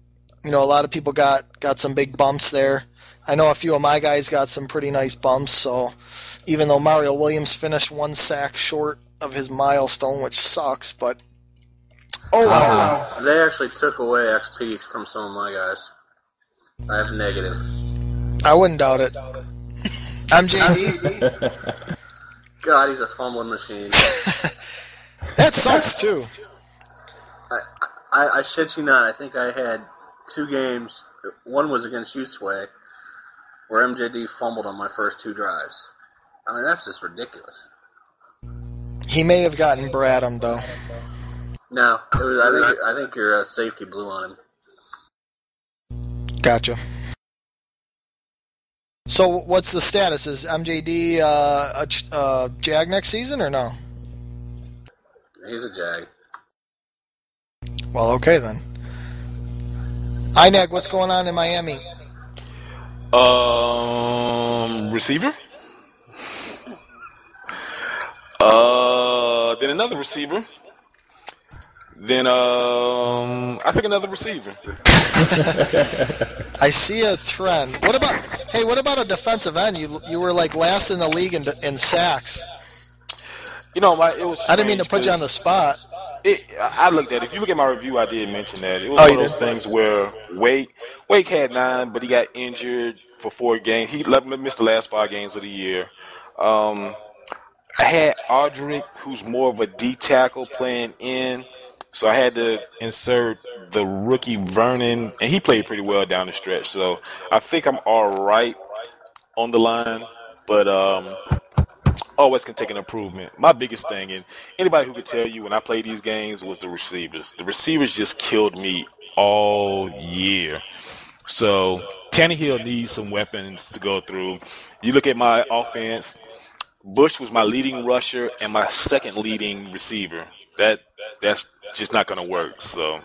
lot of people got some big bumps there. I know a few of my guys got some pretty nice bumps. So, even though Mario Williams finished 1 sack short of his milestone, which sucks, but. Oh, wow. They actually took away XP from some of my guys. I have negative. I wouldn't doubt it. MJD? God, he's a fumbling machine. That sucks, too. I shit you not. I think I had 2 games. One was against you, Sway, where MJD fumbled on my first 2 drives. That's just ridiculous. He may have gotten Bradham, though. No, I think your safety blew on him. Gotcha. So what's the status? Is MJD a Jag next season or no? He's a Jag. Well, okay then. INAG, what's going on in Miami? Receiver. Then another receiver. Then, I think another receiver. I see a trend. What about a defensive end? You were like last in the league in sacks. It was. I didn't mean to put you on the spot. I looked at it. If you look at my review, I did mention that. It was one of those things where Wake had 9, but he got injured for 4 games. He missed the last 5 games of the year. I had Audric, who's more of a D tackle, playing in. So I had to insert the rookie Vernon, and he played pretty well down the stretch. So I think I'm all right on the line, but always can take an improvement. My biggest thing, and anybody who could tell you when I played these games, was the receivers. The receivers just killed me all year. So Tannehill needs some weapons to go through. You look at my offense, Bush was my leading rusher and my second leading receiver. That's just not going to work. So,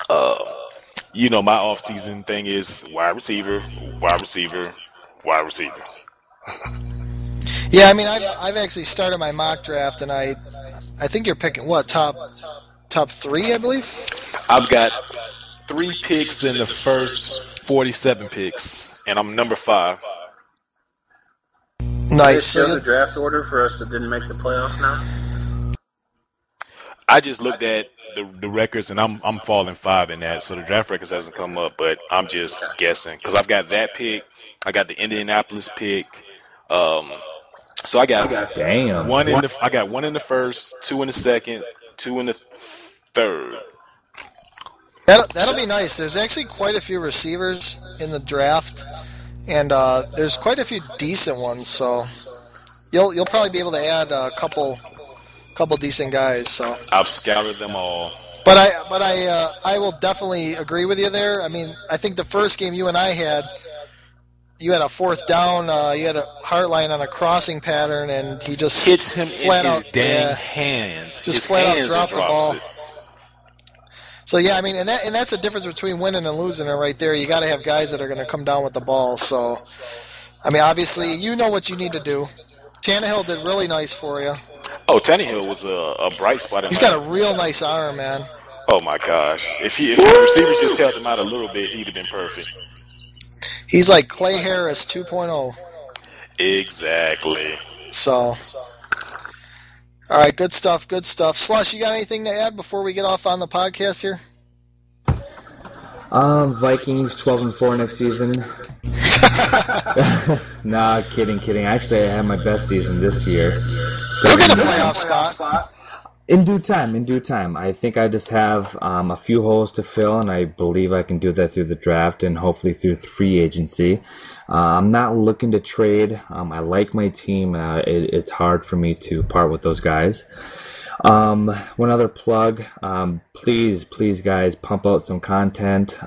my off-season thing is wide receiver, wide receiver, wide receiver. Yeah, I've actually started my mock draft, and I think you're picking what, top 3, I believe. I've got 3 picks in the first 47 picks, and I'm number 5. Nice. So the draft order for us that didn't make the playoffs now. I just looked at the records, and I'm falling 5 in that, so the draft records hasn't come up, but I'm just guessing because I've got that pick, I got the Indianapolis pick, so I got one in the I got 1 in the first, 2 in the second, 2 in the third. That'll be nice. There's actually quite a few receivers in the draft, and there's quite a few decent ones, so you'll probably be able to add a couple decent guys. So I've scouted them all. But I will definitely agree with you there. I think the first game you and I had, you had a 4th down, you had a Hartline on a crossing pattern, and he just hits him flat in out, his dang hands. Just his flat hands out dropped the ball. It. So yeah, and that's the difference between winning and losing. And right there, you got to have guys that are going to come down with the ball. So, obviously, you know what you need to do. Tannehill did really nice for you. Oh, Tannehill was a bright spot. He's got a real nice arm, man. Oh my gosh! If the receivers just held him out a little bit, he'd have been perfect. He's like Clay Harris 2.0. Exactly. So, all right, good stuff. Slush, you got anything to add before we get off on the podcast here? Vikings 12-4 next season. Nah, kidding. Actually, I had my best season this year. We'll get a playoff spot. In due time. I think I just have a few holes to fill, and I believe I can do that through the draft and hopefully through free agency. I'm not looking to trade. I like my team. It's hard for me to part with those guys. One other plug, please, guys, pump out some content.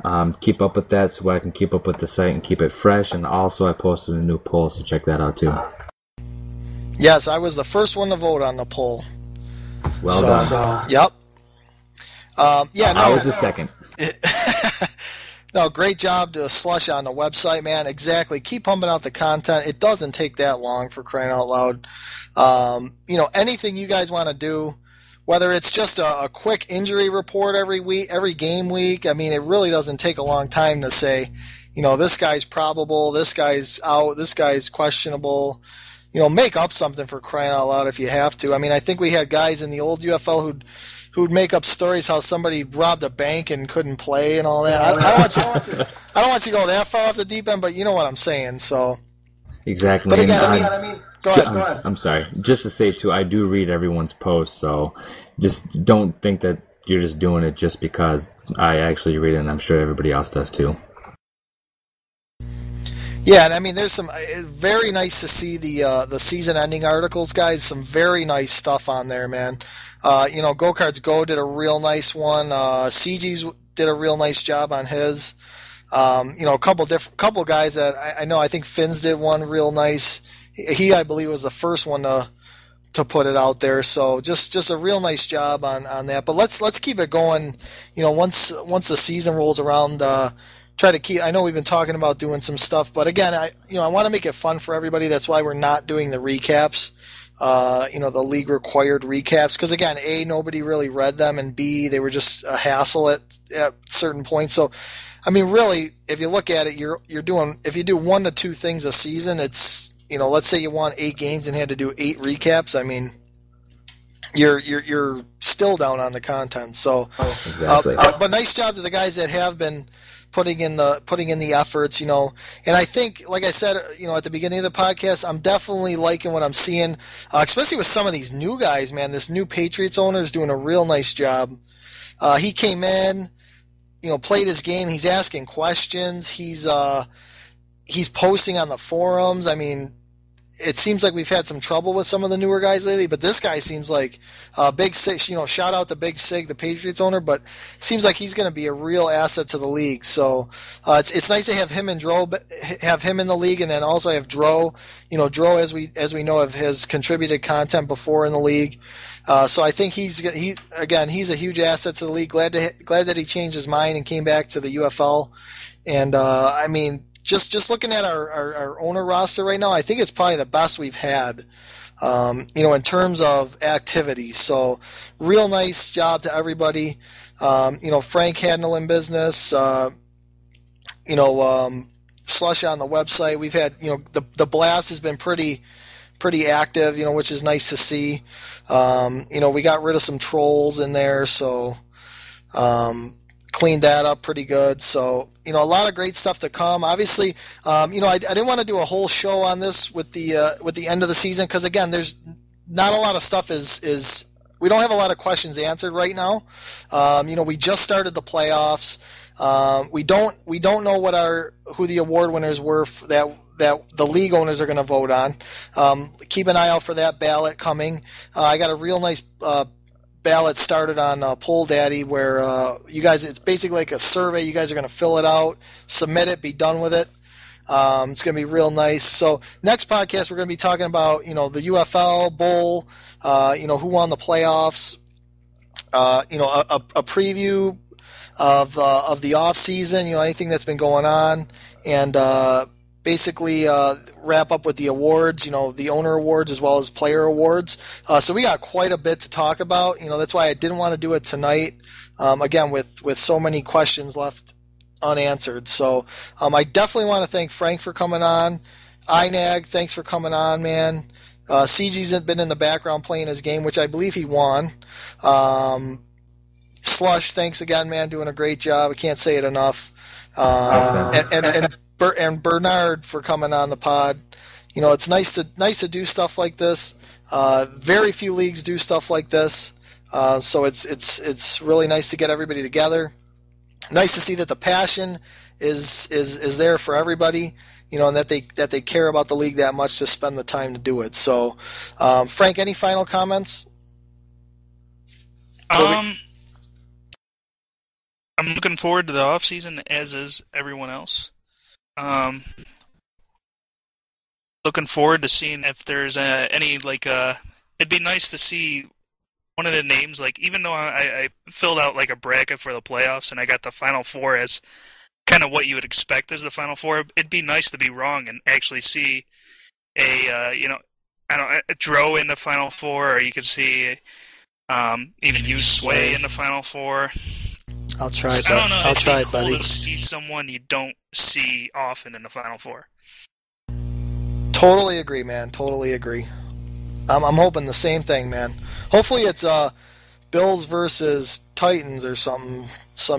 Keep up with that so I can keep up with the site and keep it fresh. And also, I posted a new poll, so check that out too. Yes, I was the first one to vote on the poll. Well done. Yep. I was the second. No, great job to Slush on the website, man. Exactly. Keep pumping out the content. It doesn't take that long, for crying out loud. Anything you guys want to do, whether it's just a quick injury report every week, every game week. I mean, it really doesn't take a long time to say, this guy's probable, this guy's out, this guy's questionable. Make up something, for crying out loud, if you have to. I mean, I think we had guys in the old UFL who'd make up stories how somebody robbed a bank and couldn't play and all that. I don't want you to go that far off the deep end, but you know what I'm saying. So exactly. But again, go ahead. I'm sorry. Just to say too, I do read everyone's posts, so just don't think that you're just doing it just because. I actually read it, and I'm sure everybody else does too. Yeah, and I mean, there's some very nice to see the season-ending articles, guys. Some very nice stuff on there, man. Go Cards Go did a real nice one. CG's did a real nice job on his. A couple guys that I know. I think Finn's did one real nice. He, I believe, was the first one to put it out there. So just a real nice job on that. But let's keep it going. Once the season rolls around. Try to keep. I know we've been talking about doing some stuff, but again, I want to make it fun for everybody. That's why we're not doing the recaps. The league required recaps, because again, A, nobody really read them, and B, they were just a hassle at certain points. So, I mean, really, if you look at it, you're doing, if you do 1 to 2 things a season, it's, let's say you won 8 games and had to do 8 recaps. I mean, you're still down on the content. So, exactly. But nice job to the guys that have been putting in the efforts, and I think, like I said, at the beginning of the podcast, I'm definitely liking what I'm seeing, especially with some of these new guys, man. This new Patriots owner is doing a real nice job. He came in, played his game. He's asking questions. He's posting on the forums. I mean, it seems like we've had some trouble with some of the newer guys lately, but this guy seems like Big Sig. Shout out to Big Sig, the Patriots owner, but seems like he's going to be a real asset to the league. So it's nice to have him and Dro, have him in the league, and then also have Dro. Dro, as we know, has contributed content before in the league. So I think he's a huge asset to the league. Glad that he changed his mind and came back to the UFL. And I mean, just looking at our owner roster right now, I think it's probably the best we've had, in terms of activity. So real nice job to everybody. Frank handling business, Slush on the website. We've had, the blast has been pretty active, which is nice to see. We got rid of some trolls in there, so cleaned that up pretty good. So, a lot of great stuff to come. Obviously, I didn't want to do a whole show on this with the end of the season, because again, there's not a lot of stuff is we don't have a lot of questions answered right now. We just started the playoffs. We don't know who the award winners were that the league owners are going to vote on. Keep an eye out for that ballot coming. I got a real nice ballot started on Poll Daddy, where you guys, it's basically like a survey. You guys are going to fill it out, submit it, be done with it. It's going to be real nice. So next podcast, we're going to be talking about, the UFL Bowl, who won the playoffs, a preview of the off season, anything that's been going on, and basically wrap up with the awards, the owner awards as well as player awards. So we got quite a bit to talk about. That's why I didn't want to do it tonight. Again, with so many questions left unanswered. So I definitely want to thank Frank for coming on. INAG, thanks for coming on, man. CG's been in the background playing his game, which I believe he won. Slush, thanks again, man, doing a great job. I can't say it enough. And Bernard for coming on the pod. It's nice to do stuff like this. Very few leagues do stuff like this, so it's really nice to get everybody together. Nice to see that the passion is there for everybody, and that they care about the league that much to spend the time to do it. So, Frank, any final comments? I'm looking forward to the off season, as is everyone else. Looking forward to seeing if there's any it'd be nice to see one of the names, like, even though I filled out like a bracket for the playoffs and I got the Final Four as kind of what you would expect as the Final Four, it'd be nice to be wrong and actually see a Dro in the Final Four, or you could see even you Sway in the Final Four. I'll try it. I'll try it, buddy. To see someone you don't see often in the Final Four. Totally agree, man. Totally agree. I'm hoping the same thing, man. Hopefully it's Bills versus Titans or some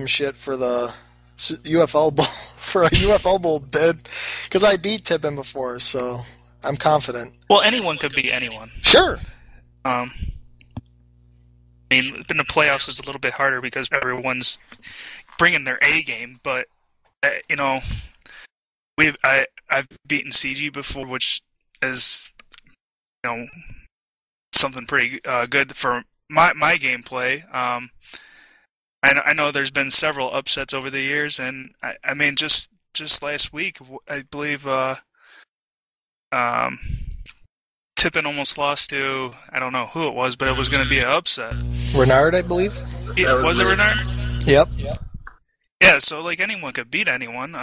shit for the UFL Bowl, for a UFL Bowl bid, because I beat Tippin before, so I'm confident. Well, anyone could beat anyone. Sure. I mean, in the playoffs is a little bit harder because everyone's bringing their A game, but I've beaten CG before, which is something pretty good for my gameplay. I know there's been several upsets over the years, and I mean just last week I believe Tippin almost lost to, I don't know who it was, but it was going to be an upset. Renard, I believe. Yeah, was it Renard? Yep. Yeah, so like anyone could beat anyone.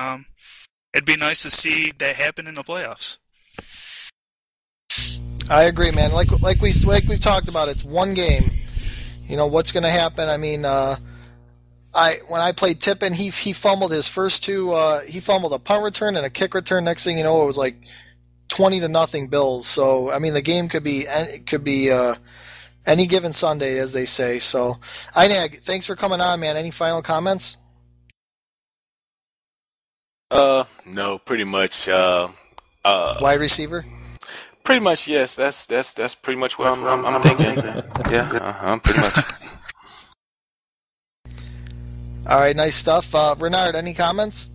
It'd be nice to see that happen in the playoffs. I agree, man. Like we've talked about, it's one game. What's going to happen? I mean, when I played Tippin, he fumbled his first two. He fumbled a punt return and a kick return. Next thing you know, it was like 20-0 Bills. So I mean, the game could be any given Sunday, as they say. So, Inag, thanks for coming on, man. Any final comments? No, pretty much. Wide receiver. Pretty much, yes. That's pretty much what I'm thinking. Yeah, pretty much. All right, nice stuff. Renard, any comments?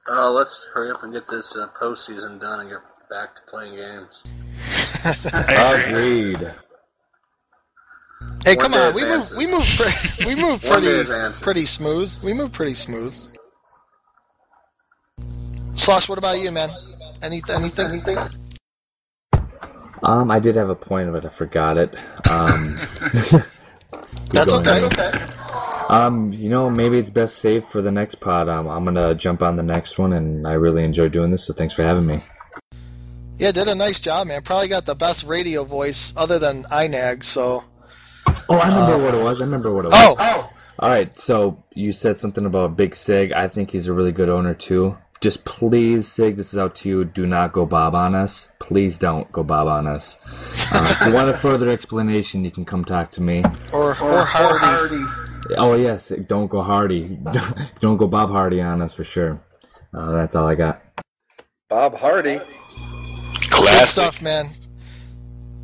Let's hurry up and get this postseason done and get back to playing games. Agreed. Hey, come on. We move pretty smooth. We move pretty smooth. Slosh, what about you, man? Anything? I did have a point, but I forgot it. That's okay. Maybe it's best saved for the next pod. I'm gonna jump on the next one, and I really enjoyed doing this. So thanks for having me. Yeah, did a nice job, man. Probably got the best radio voice other than Inag. So. Oh, I remember what it was. Oh. All right. So you said something about Big Sig. I think he's a really good owner too. Just please, Sig, this is out to you. Do not go Bob on us. Please don't go Bob on us. If you want a further explanation, you can come talk to me. Or Hardy. Oh, yes. Don't go Hardy. Don't go Bob Hardy on us for sure. That's all I got. Bob Hardy. Classic. Good stuff, man.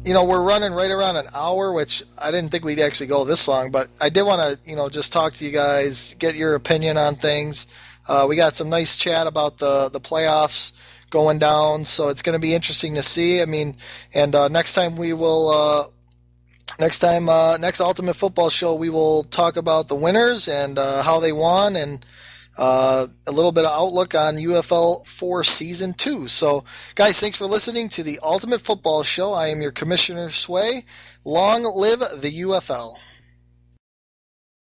We're running right around an hour, which I didn't think we'd actually go this long, but I did want to, just talk to you guys, get your opinion on things. We got some nice chat about the playoffs going down, so it's going to be interesting to see. I mean, and next time we will, next Ultimate Football Show, we will talk about the winners and how they won, and a little bit of outlook on UFL4 Season 2. So, guys, thanks for listening to the Ultimate Football Show. I am your Commissioner Sway. Long live the UFL.